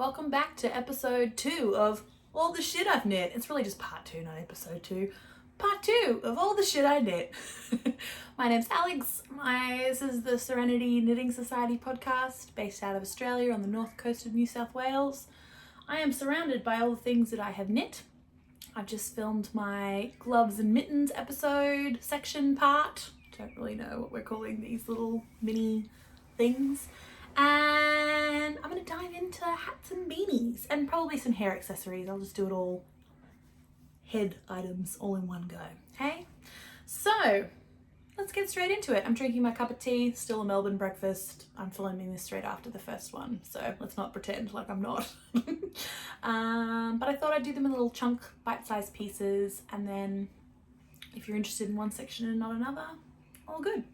welcome back to episode 2 of all the shit I've knit. It's really just part 2, not episode 2. Part 2 of all the shit I knit. My name's Alex. This is the Serenity Knitting Society Podcast based out of Australia on the north coast of New South Wales. I am surrounded by all the things that I have knit. I've just filmed my gloves and mittens episode section part. Don't really know what we're calling these little mini things. And I'm going to dive into hats and beanies and probably some hair accessories. I'll just do it all, head items all in one go. Okay, so let's get straight into it. I'm drinking my cup of tea, still a Melbourne breakfast. I'm filming this straight after the first one, so let's not pretend like I'm not. But I thought I'd do them in little chunk bite-sized pieces, and then if you're interested in one section and not another, all good.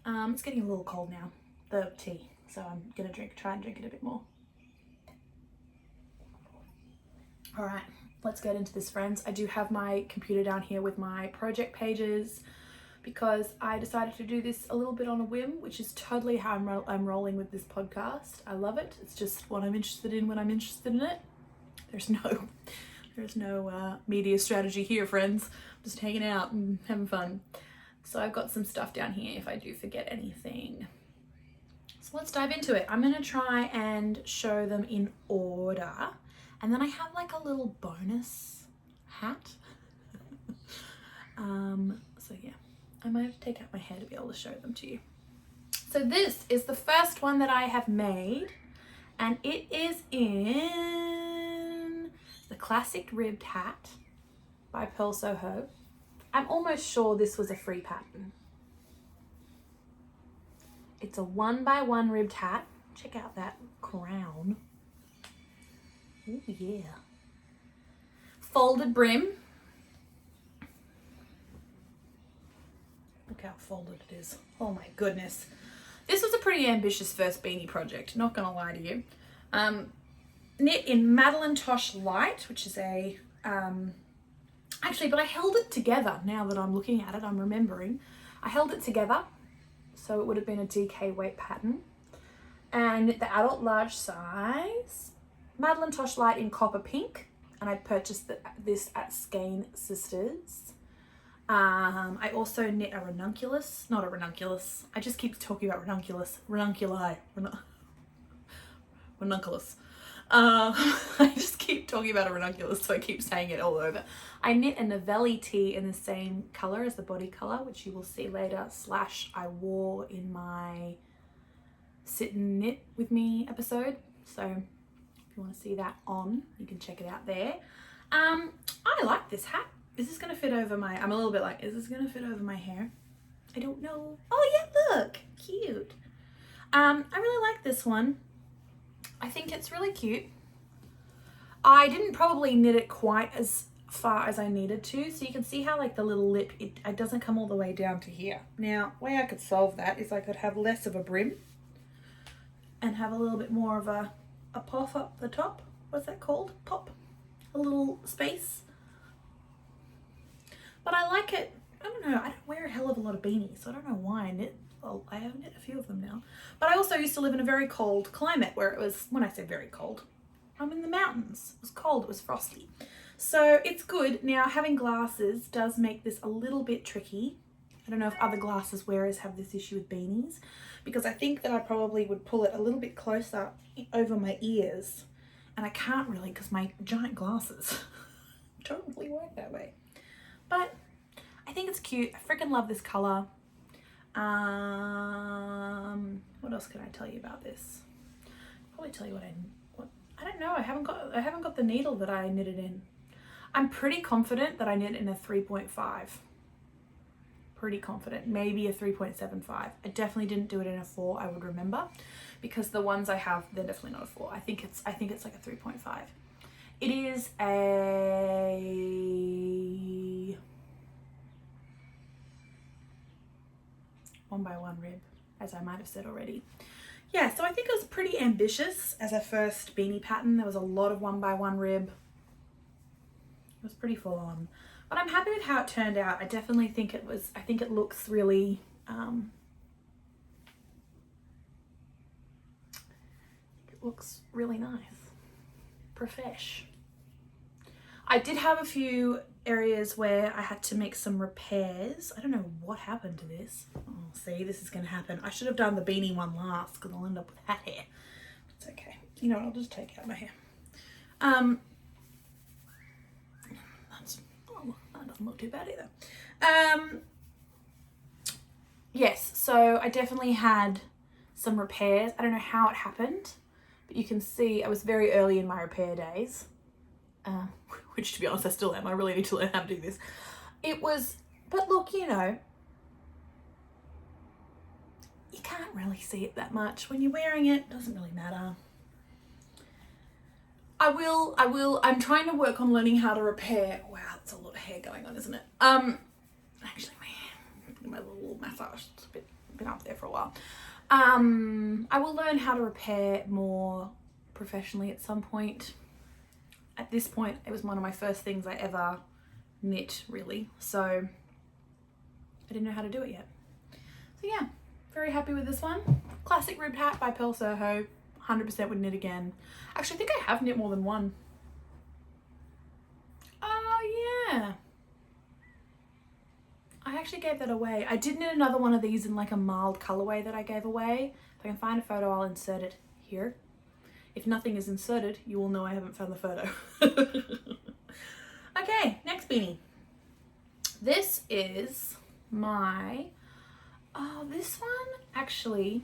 It's getting a little cold now, the tea, so I'm gonna try and drink it a bit more. All right, let's get into this, friends. I do have my computer down here with my project pages because I decided to do this a little bit on a whim, which is totally how I'm rolling with this podcast. I love it. It's just what I'm interested in when I'm interested in it. There's no media strategy here, friends. I'm just hanging out and having fun. So I've got some stuff down here if I do forget anything. So let's dive into it. I'm going to try and show them in order. And then I have like a little bonus hat. So yeah, I might have to take out my hair to be able to show them to you. So this is the first one that I have made, and it is in the classic ribbed hat by Purl Soho. I'm almost sure this was a free pattern. It's a 1x1 ribbed hat. Check out that crown. Oh yeah. Folded brim. Look how folded it is. Oh my goodness. This was a pretty ambitious first beanie project, not gonna lie to you. Knit in Madeline Tosh Light, which is a, actually, but I held it together now that I'm looking at it, I'm remembering. I held it together, so it would have been a DK weight pattern. And the adult large size, Madeline Tosh Light in copper pink, and I purchased this at Skein Sisters. I also knit a ranunculus, not a ranunculus. I just keep talking about ranunculus, ranunculi, ranunculus. I just keep talking about a ranunculus, so I keep saying it all over. I knit a Novelli tee in the same color as the body color, which you will see later, / I wore in my sit and knit with me episode. So if you want to see that on, you can check it out there. I like this hat. Is this gonna fit over my, I'm a little bit like, is this gonna fit over my hair? I don't know. Oh yeah, look, cute. I really like this one. I think it's really cute. I didn't probably knit it quite as far as I needed to, so you can see how like the little lip, it doesn't come all the way down to here. Now, way I could solve that is I could have less of a brim and have a little bit more of a puff up the top. What's that called? Pop. A little space. But I like it. I don't know, I don't wear a hell of a lot of beanies, so I don't know why I knit. Well, I have knit a few of them now. But I also used to live in a very cold climate where it was, when I say very cold, I'm in the mountains. It was cold, it was frosty. So it's good. Now, having glasses does make this a little bit tricky. I don't know if other glasses wearers have this issue with beanies, because I think that I probably would pull it a little bit closer over my ears. And I can't really because my giant glasses don't really work that way. But I think it's cute. I freaking love this color. What else can I tell you about this? Probably tell you I don't know. I haven't got the needle that I knitted in. I'm pretty confident that I knit in a 3.5. Pretty confident, maybe a 3.75. I definitely didn't do it in a 4. I would remember, because the ones I have, they're definitely not a 4. I think it's like a 3.5. It is a 1x1 rib, as I might have said already. Yeah, so I think it was pretty ambitious as a first beanie pattern. There was a lot of 1x1 rib. It was pretty full on, but I'm happy with how it turned out. I definitely think it was, I think it looks really, it looks really nice. profesh. I did have a few areas where I had to make some repairs. I don't know what happened to this. Oh, see, this is going to happen. I should have done the beanie one last because I'll end up with hat hair. It's okay. You know what? I'll just take out my hair. That doesn't look too bad either. Yes, so I definitely had some repairs. I don't know how it happened, but you can see I was very early in my repair days. Which, to be honest, I still am. I really need to learn how to do this. But look, you know, you can't really see it that much. When you're wearing it, it doesn't really matter. I'm trying to work on learning how to repair. Wow, that's a lot of hair going on, isn't it? Actually, my little massage, it's been up there for a while. I will learn how to repair more professionally at some point. At this point, it was one of my first things I ever knit, really. So I didn't know how to do it yet. So yeah, very happy with this one. Classic ribbed hat by Purl Soho. 100% would knit again. Actually, I think I have knit more than one. Oh yeah. I actually gave that away. I did knit another one of these in like a mild colorway that I gave away. If I can find a photo, I'll insert it here. If nothing is inserted, you will know I haven't found the photo. Okay, next beanie. This is my, this one actually,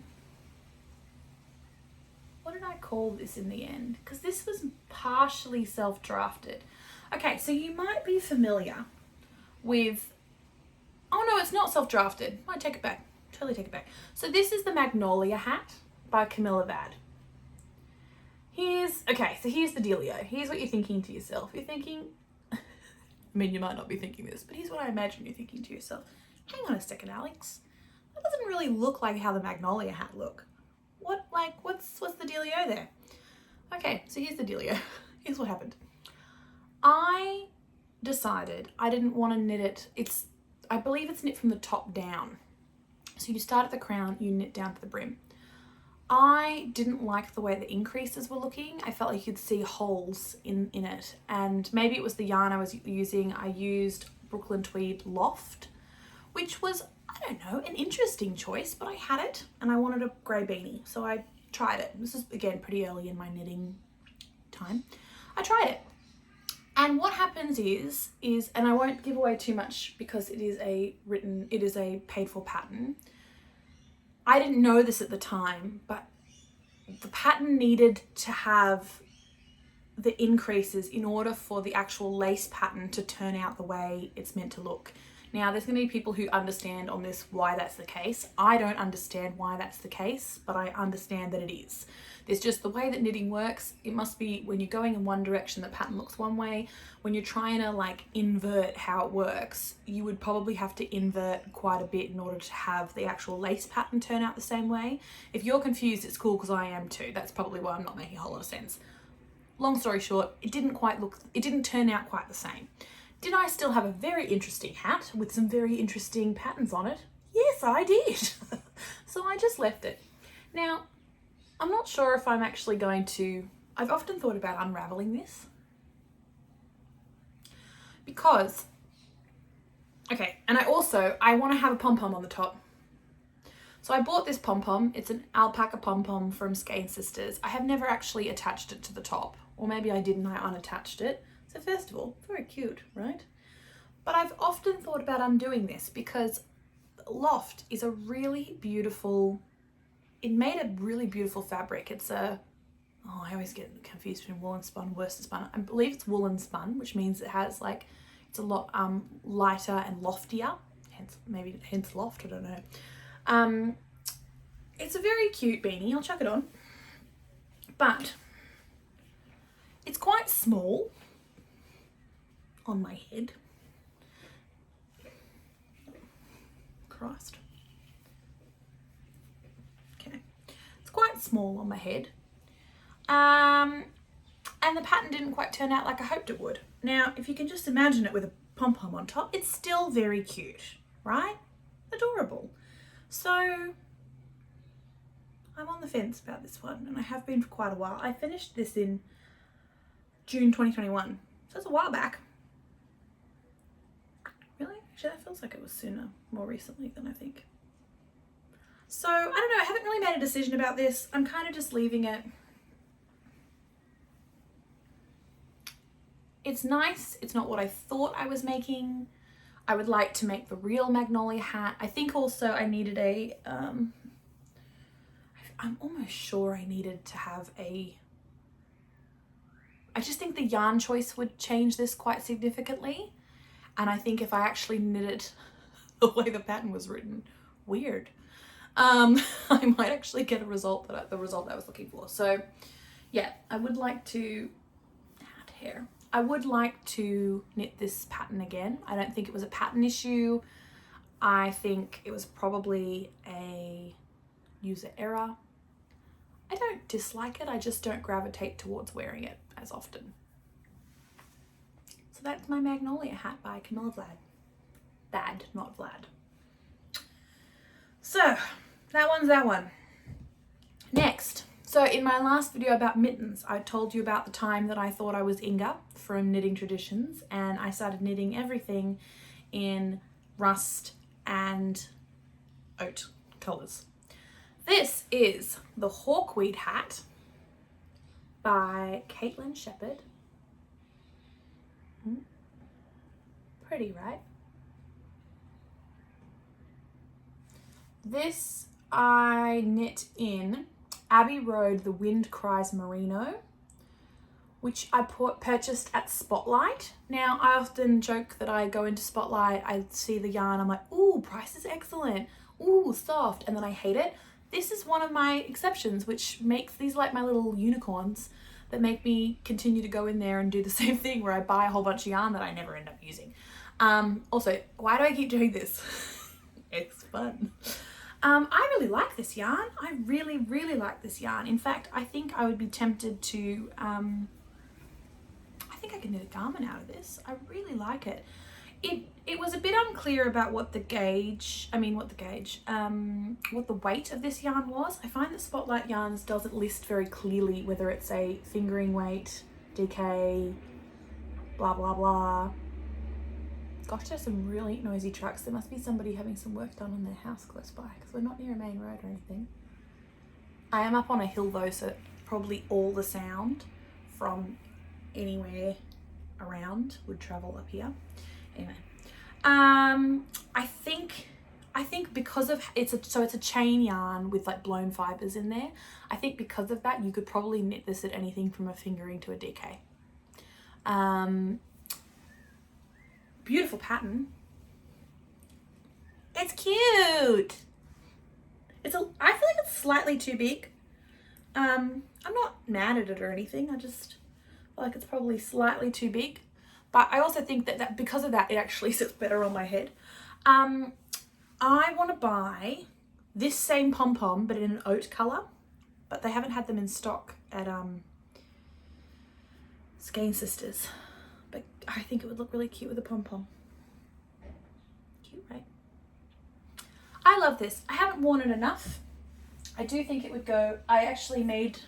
what did I call this in the end? Because this was partially self-drafted. Okay, so you might be familiar with, oh no, it's not self-drafted. I take it back, totally take it back. So this is the Magnolia Hat by Camilla Bad. Here's the dealio. Here's what you're thinking to yourself. You're thinking, I mean, you might not be thinking this, but here's what I imagine you're thinking to yourself. Hang on a second, Alex. That doesn't really look like how the Magnolia Hat look. What's the dealio there? Okay, so here's the dealio. Here's what happened. I decided I didn't want to knit it. I believe it's knit from the top down. So you start at the crown, you knit down to the brim. I didn't like the way the increases were looking. I felt like you could see holes in it. And maybe it was the yarn I was using. I used Brooklyn Tweed Loft, which was, I don't know, an interesting choice, but I had it and I wanted a grey beanie. So I tried it. This is, again, pretty early in my knitting time. I tried it. And what happens is, and I won't give away too much because it is a paid for pattern. I didn't know this at the time, but the pattern needed to have the increases in order for the actual lace pattern to turn out the way it's meant to look. Now, there's going to be people who understand on this why that's the case. I don't understand why that's the case, but I understand that it is. There's just the way that knitting works. It must be when you're going in one direction, the pattern looks one way. When you're trying to like invert how it works, you would probably have to invert quite a bit in order to have the actual lace pattern turn out the same way. If you're confused, it's cool because I am too. That's probably why I'm not making a whole lot of sense. Long story short, it didn't turn out quite the same. Did I still have a very interesting hat with some very interesting patterns on it? Yes, I did. So I just left it. Now, I'm not sure if I'm actually going to, I've often thought about unraveling this. Because, okay, and I want to have a pom-pom on the top. So I bought this pom-pom. It's an alpaca pom-pom from Skein Sisters. I have never actually attached it to the top. Or maybe I did and I unattached it. So first of all, very cute, right? But I've often thought about undoing this because Loft is a really beautiful, it made a really beautiful fabric. It's I always get confused between woolen spun, worsted spun. I believe it's woolen spun, which means it has like, it's a lot lighter and loftier, hence Loft, I don't know. It's a very cute beanie, I'll chuck it on. But it's quite small on my head. Christ. Okay. It's quite small on my head. And the pattern didn't quite turn out like I hoped it would. Now, if you can just imagine it with a pom-pom on top, it's still very cute, right? Adorable. So I'm on the fence about this one, and I have been for quite a while. I finished this in June 2021. So that's a while back. Really? Actually, that feels like it was sooner, more recently than I think. So, I don't know, I haven't really made a decision about this. I'm kind of just leaving it. It's nice. It's not what I thought I was making. I would like to make the real Magnolia hat. I think also I needed a, I'm almost sure I needed to have a, I just think the yarn choice would change this quite significantly. And I think if I actually knit it the way the pattern was written, weird, I might actually get the result that I was looking for. So yeah, I would like to add hair. I would like to knit this pattern again. I don't think it was a pattern issue. I think it was probably a user error. I don't dislike it, I just don't gravitate towards wearing it as often. So that's my Magnolia hat by Camilla Bad. Bad, not Vlad. So that one's that one. Next. So in my last video about mittens, I told you about the time that I thought I was Inga from Knitting Traditions, and I started knitting everything in rust and oat colours. This is the Hawkweed hat by Shepard. Pretty, right? This I knit in Abbey Road, the Wind Cries Merino, which I purchased at Spotlight. Now, I often joke that I go into Spotlight, I see the yarn, I'm like, ooh, price is excellent, ooh, soft, and then I hate it. This is one of my exceptions, which makes these like my little unicorns that make me continue to go in there and do the same thing where I buy a whole bunch of yarn that I never end up using. Also, why do I keep doing this? It's fun. I really like this yarn. I really, really like this yarn. In fact, I think I would be tempted to, I think I can knit a garment out of this. I really like it. It was a bit unclear about what the weight of this yarn was. I find that Spotlight Yarns doesn't list very clearly whether it's a fingering weight, DK, blah, blah, blah. Gosh, there's some really noisy trucks. There must be somebody having some work done on their house close by because we're not near a main road or anything. I am up on a hill though, so probably all the sound from anywhere around would travel up here. Anyway, I think because of it's a chain yarn with like blown fibers in there. I think because of that, you could probably knit this at anything from a fingering to a DK. Beautiful pattern. It's cute. I feel like it's slightly too big. I'm not mad at it or anything. I just feel like it's probably slightly too big. But I also think that because of that, it actually sits better on my head. I want to buy this same pom-pom, but in an oat colour. But they haven't had them in stock at Skein Sisters. But I think it would look really cute with a pom-pom. Cute, right? I love this. I haven't worn it enough. I do think it would go. I actually made,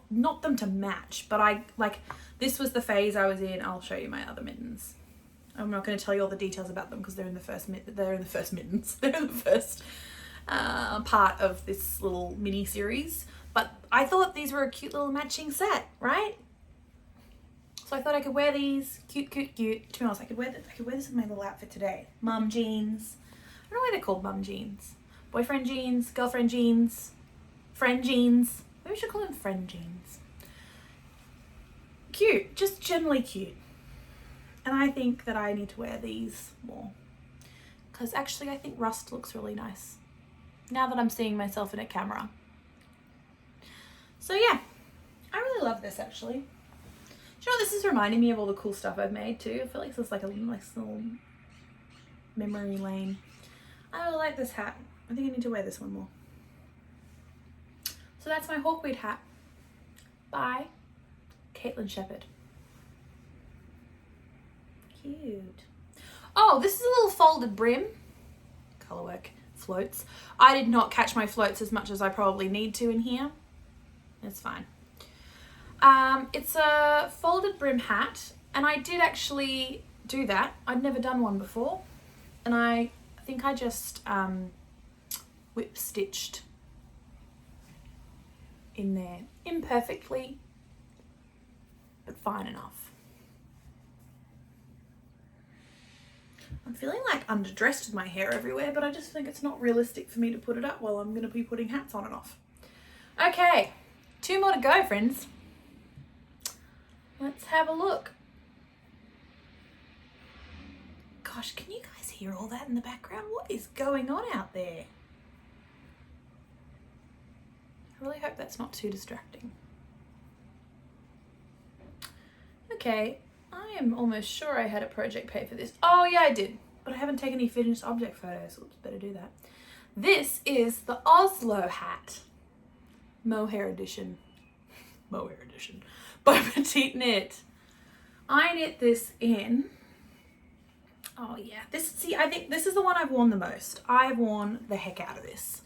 not them to match, but this was the phase I was in. I'll show you my other mittens. I'm not going to tell you all the details about them because they're in the first mittens. They're in the first part of this little mini series. But I thought these were a cute little matching set, right? So I thought I could wear these, cute. To be honest, I could wear this with my little outfit today. Mum jeans. I don't know why they're called mum jeans. Boyfriend jeans, girlfriend jeans, friend jeans. Maybe we should call them friend jeans. Cute, just generally cute. And I think that I need to wear these more. Because actually I think rust looks really nice. Now that I'm seeing myself in a camera. So yeah, I really love this actually. Do you know what this is reminding me of all the cool stuff I've made too? I feel like this is like a nice little memory lane. I really like this hat. I think I need to wear this one more. So that's my Hawkweed hat by Shepard. Cute. Oh, this is a little folded brim. Colorwork floats. I did not catch my floats as much as I probably need to in here. It's fine. It's a folded brim hat, and I did actually do that. I'd never done one before, and I think I just whip stitched in there imperfectly, but fine enough. I'm feeling like underdressed with my hair everywhere, but I just think it's not realistic for me to put it up while I'm going to be putting hats on and off. Okay, 2 more to go, friends. Let's have a look. Gosh, can you guys hear all that in the background? What is going on out there? I really hope that's not too distracting. Okay, I am almost sure I had a project paid for this. Oh yeah, I did, but I haven't taken any finished object photos, so better do that. This is the Oslo hat. Mohair edition. Mohair edition. By Petit Knit. I knit this in, oh yeah, I think this is the one I've worn the most. I've worn the heck out of this,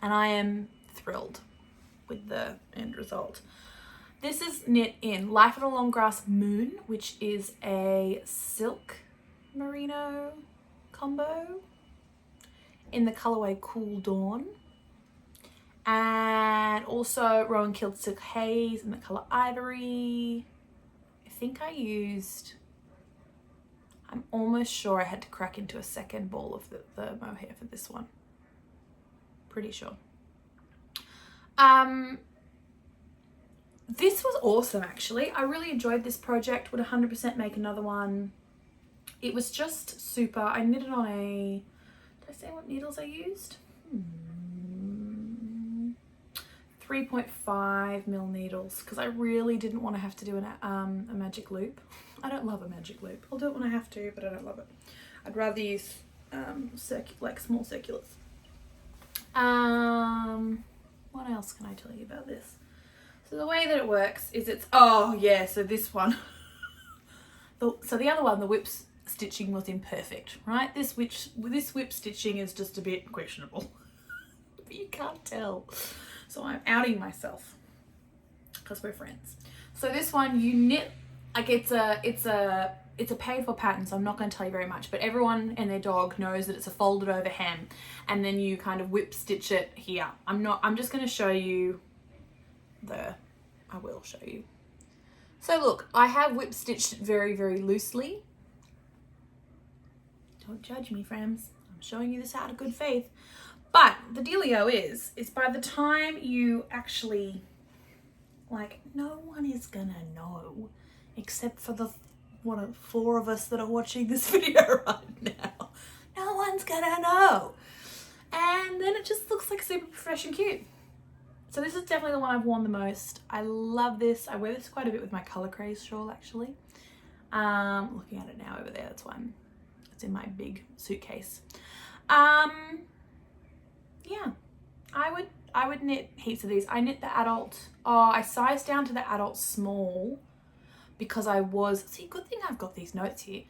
and I am thrilled with the end result. This is knit in Life of a Long Grass Moon, which is a silk merino combo in the colorway Cool Dawn, and also Rowan Killed Silk Haze in the color Ivory. I think I'm almost sure I had to crack into a second ball of the mohair for this one. Pretty sure. This was awesome, actually. I really enjoyed this project. Would 100% make another one. It was just super. I knitted on did I say what needles I used? 3.5 mil needles, because I really didn't want to have to do a magic loop. I don't love a magic loop. I'll do it when I have to, but I don't love it. I'd rather use like small circulars. What else can I tell you about this? So the way that it works is so this one. So the other one, the whip stitching was imperfect, right? This whip stitching is just a bit questionable. But you can't tell. So I'm outing myself because we're friends. So this one you knit, like it's a paid for pattern, so I'm not going to tell you very much, but everyone and their dog knows that it's a folded over hem, and then you kind of whip stitch it here. I'm just going to show you I will show you. So look, I have whip stitched it very, very loosely. Don't judge me, friends. I'm showing you this out of good faith. But the dealio is by the time you actually, like, no one is gonna know except for the 4 of us that are watching this video right now. No one's gonna know. And then it just looks like super fresh and cute. So this is definitely the one I've worn the most. I love this. I wear this quite a bit with my color Cries shawl, actually. Looking at it now over there, that's why it's in my big suitcase. Yeah, I would knit heaps of these. I knit the adult. I sized down to the adult small because good thing I've got these notes here.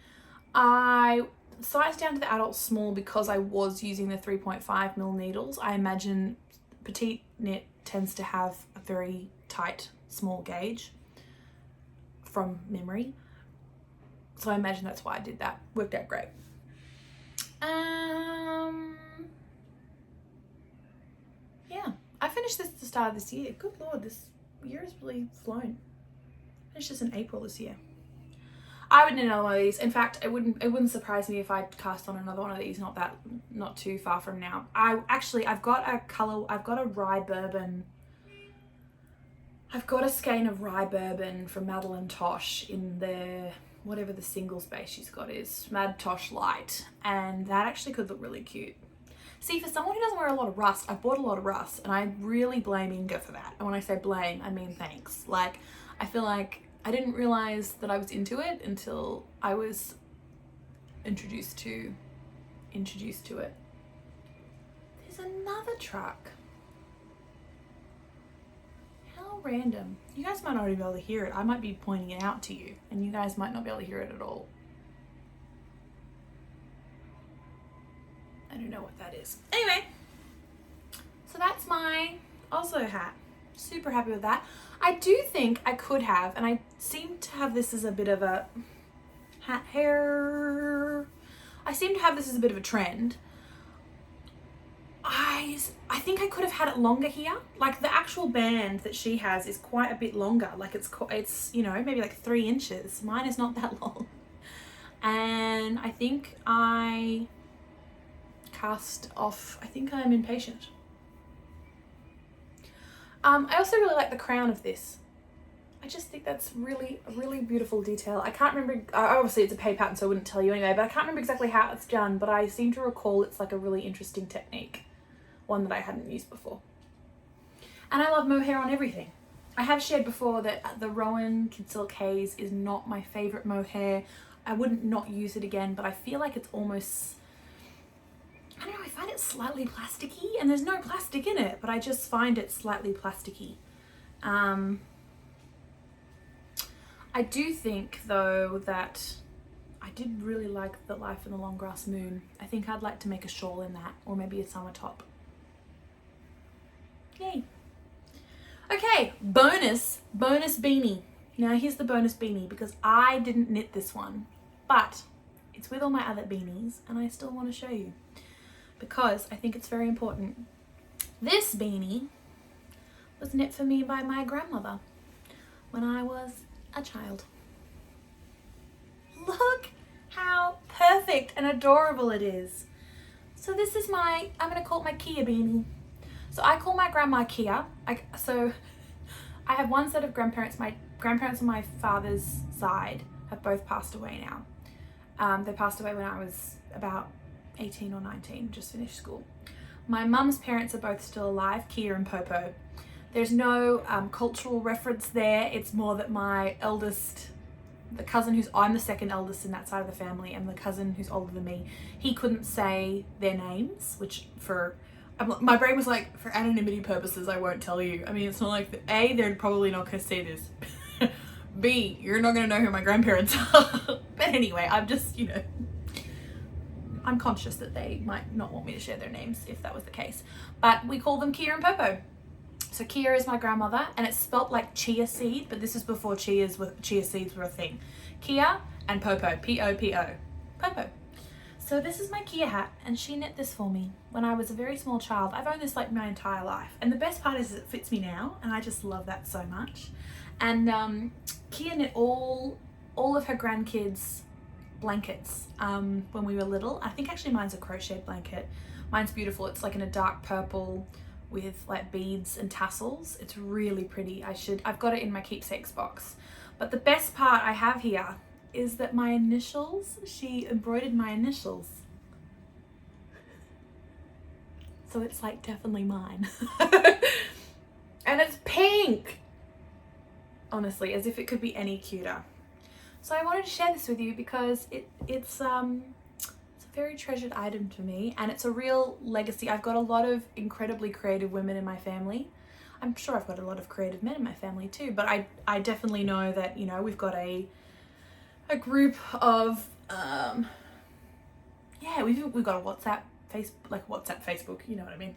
I sized down to the adult small because I was using the 3.5 mil needles. I imagine Petit knit tends to have a very tight small gauge from memory. So I imagine that's why I did that. Worked out great. Yeah, I finished this at the start of this year. Good Lord, this year has really flown. I finished this in April this year. I would knit another one of these. In fact, it wouldn't surprise me if I cast on another one of these not too far from now. I've got a rye bourbon. I've got a skein of rye bourbon from Madeline Tosh in their, whatever the single space she's got is, Mad Tosh Light, and that actually could look really cute. See, for someone who doesn't wear a lot of rust, I bought a lot of rust, and I really blame Inga for that. And when I say blame, I mean thanks. Like, I feel like I didn't realize that I was into it until I was introduced to it. There's another truck. How random. You guys might not even be able to hear it. I might be pointing it out to you, and you guys might not be able to hear it at all. I don't know what that is. Anyway, so that's my Oslo hat. Super happy with that. I do think I could have, and I seem to have this as a bit of a hat hair. I seem to have this as a bit of a trend. I think I could have had it longer here. Like the actual band that she has is quite a bit longer. Like it's you know, maybe like 3 inches. Mine is not that long. And I think I cast off. I think I'm impatient. I also really like the crown of this. I just think that's a really beautiful detail. I can't remember, obviously it's a pay pattern so I wouldn't tell you anyway, but I can't remember exactly how it's done, but I seem to recall it's like a really interesting technique. One that I hadn't used before. And I love mohair on everything. I have shared before that the Rowan Kid Silk Haze is not my favourite mohair. I wouldn't not use it again, but I feel like it's almost, I don't know, I find it slightly plasticky, and there's no plastic in it, but I just find it slightly plasticky. I do think though that I did really like the Life in the Long Grass Moon. I think I'd like to make a shawl in that, or maybe a summer top. Yay. Okay, bonus beanie. Now here's the bonus beanie, because I didn't knit this one, but it's with all my other beanies and I still want to show you because I think it's very important. This beanie was knit for me by my grandmother when I was a child. Look how perfect and adorable it is. So this is I'm gonna call it my Kia beanie. So I call my grandma Kia. So I have one set of grandparents. My grandparents on my father's side have both passed away now. They passed away when I was about 18 or 19, just finished school. My mum's parents are both still alive, Kia and Popo. There's no cultural reference there. It's more that my eldest, the cousin I'm the second eldest in that side of the family, and the cousin who's older than me, he couldn't say their names, which my brain was like, for anonymity purposes, I won't tell you. I mean, it's not like, A, they're probably not going to see this. B, you're not going to know who my grandparents are. But anyway, I'm just, I'm conscious that they might not want me to share their names if that was the case. But we call them Kia and Popo. So Kia is my grandmother, and it's spelt like chia seed, but this is before chia seeds were a thing. Kia and Popo, P-O-P-O, Popo. So this is my Kia hat, and she knit this for me when I was a very small child. I've owned this like my entire life, and the best part is it fits me now, and I just love that so much. And Kia knit all of her grandkids' blankets when we were little. I think actually mine's a crocheted blanket. Mine's beautiful. It's like in a dark purple with like beads and tassels. It's really pretty. I've got it in my keepsakes box. But the best part I have here is that my initials, she embroidered my initials. So it's like definitely mine. And it's pink. Honestly, as if it could be any cuter. So I wanted to share this with you because it's a very treasured item to me, and it's a real legacy. I've got a lot of incredibly creative women in my family. I'm sure I've got a lot of creative men in my family too, but I definitely know that, we've got a group of we've got a WhatsApp Facebook, you know what I mean,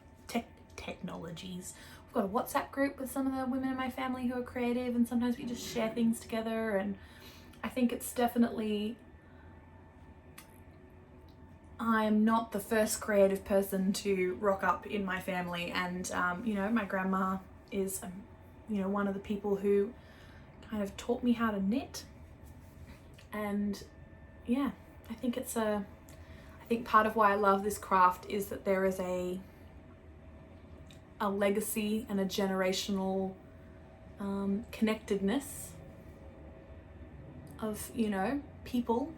technologies. We've got a WhatsApp group with some of the women in my family who are creative, and sometimes we just share things together, and I think it's definitely, I'm not the first creative person to rock up in my family, and my grandma is one of the people who kind of taught me how to knit. And yeah, I think part of why I love this craft is that there is a legacy and a generational connectedness of people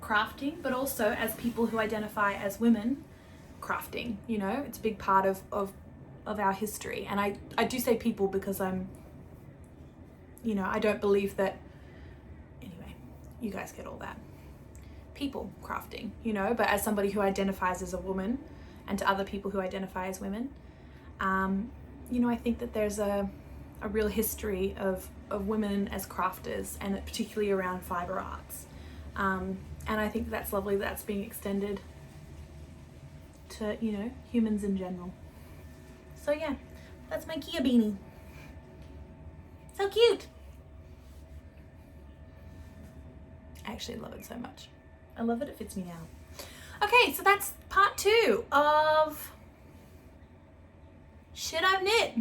crafting, but also as people who identify as women crafting. It's a big part of our history. And I do say people because I don't believe that, anyway, you guys get all that. People crafting, but as somebody who identifies as a woman, and to other people who identify as women, I think that there's a real history of women as crafters, and particularly around fiber arts. And I think that's lovely that's being extended to, humans in general. So yeah, that's my Kia beanie. So cute. I actually love it so much. I love it. It fits me now. Okay, so that's part 2 of shit I've knit.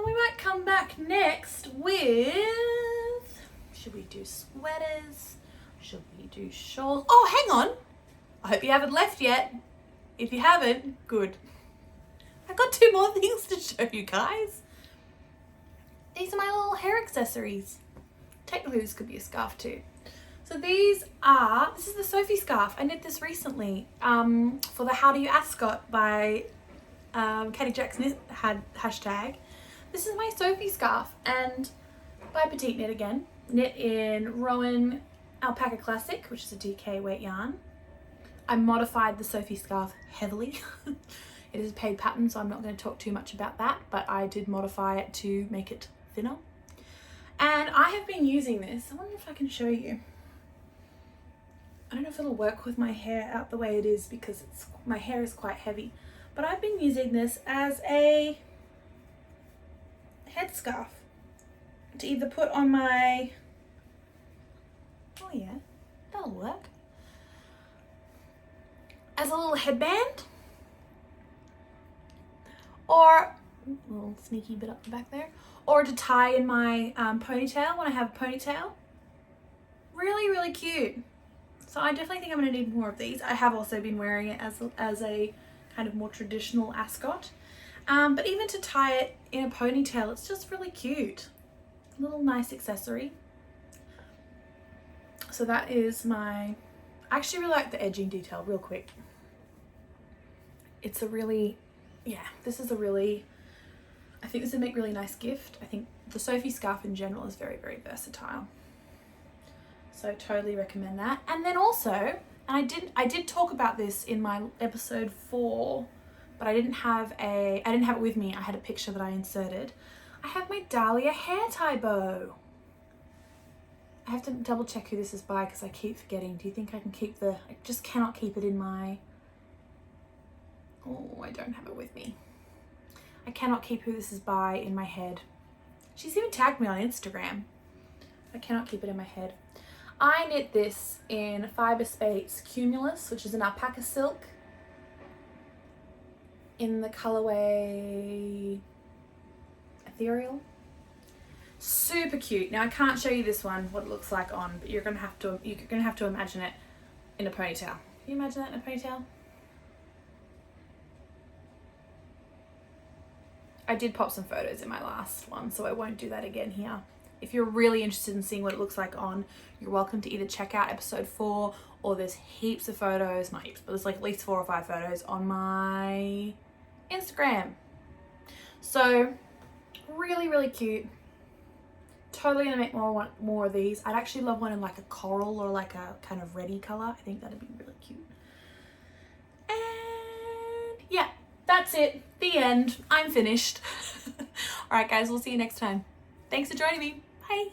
We might come back next with, should we do sweaters? Should we do shawls? Oh, hang on. I hope you haven't left yet. If you haven't, good. I've got 2 more things to show you guys. These are my little hair accessories. Technically this could be a scarf too. So this is the Sophie scarf. I knit this recently for the How Do You Ascot by Katie Jackson had hashtag. This is my Sophie scarf, and by Petit knit again. Knit in Rowan Alpaca Classic, which is a DK weight yarn. I modified the Sophie scarf heavily. It is a paid pattern, so I'm not going to talk too much about that, but I did modify it to make it thinner. And I have been using this. I wonder if I can show you. I don't know if it'll work with my hair out the way it is because my hair is quite heavy, but I've been using this as a headscarf to either put on my, oh yeah, that'll work, as a little headband, or a little sneaky bit up the back there, or to tie in my ponytail when I have a ponytail. Really, really cute. So I definitely think I'm going to need more of these. I have also been wearing it as a kind of more traditional ascot. But even to tie it in a ponytail, it's just really cute. A little nice accessory. So that is I actually really like the edging detail, real quick. It's a really, this is a really, I think this would make a really nice gift. I think the Sophie scarf in general is very, very versatile. So totally recommend that. And then also, and I did talk about this in my episode 4, but I didn't have it with me. I had a picture that I inserted. I have my Dahlia hair tie bow. I have to double check who this is by because I keep forgetting. Do you think I can keep I just cannot keep it in my, oh, I don't have it with me. I cannot keep who this is by in my head. She's even tagged me on Instagram. I cannot keep it in my head. I knit this in Fiber Space Cumulus, which is an alpaca silk, in the colorway Ethereal. Super cute. Now I can't show you this one, what it looks like on, but you're gonna have to imagine it in a ponytail. Can you imagine that in a ponytail? I did pop some photos in my last one, so I won't do that again here. If you're really interested in seeing what it looks like on, you're welcome to either check out episode 4, or there's heaps of photos, not heaps, but there's like at least 4 or 5 photos on my Instagram. So really, really cute. Totally gonna make more of these. I'd actually love one in like a coral or like a kind of reddy color. I think that'd be really cute. And yeah, that's it. The end. I'm finished. All right, guys, we'll see you next time. Thanks for joining me. Bye.